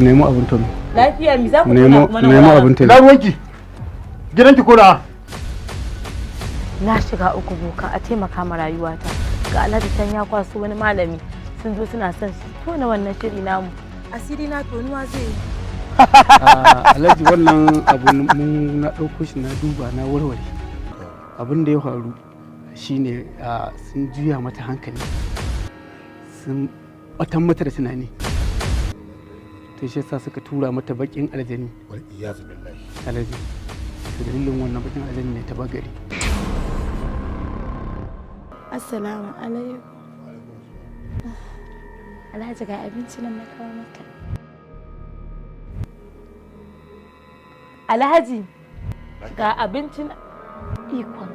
nemo abin tono. Lafiya mi za ku tuna kuma nemo abin tono. Na ruwanki. Gidanki ko da? Na shiga uku boka a taimaka ma rayuwata. Ga Alhaji can ya kwaso wani malami sun zo suna son su tona wannan shiri namu. Asiri na tonuwa zai yi. Alhaji wannan abu mun na ɗauko shi na duba na warware. Abin da ya faru shine sun juya mata hankali. Sun batan mata da tunani. To shi yasa suka tura mata bakin aljani. Wal iyazu billahi. Alhaji. To dalilin wannan bakin aljani ne ta bagari. Assalamu alaikum. Alhaji ga abinci nan na kawo maka. Alhaji ga abincin ikon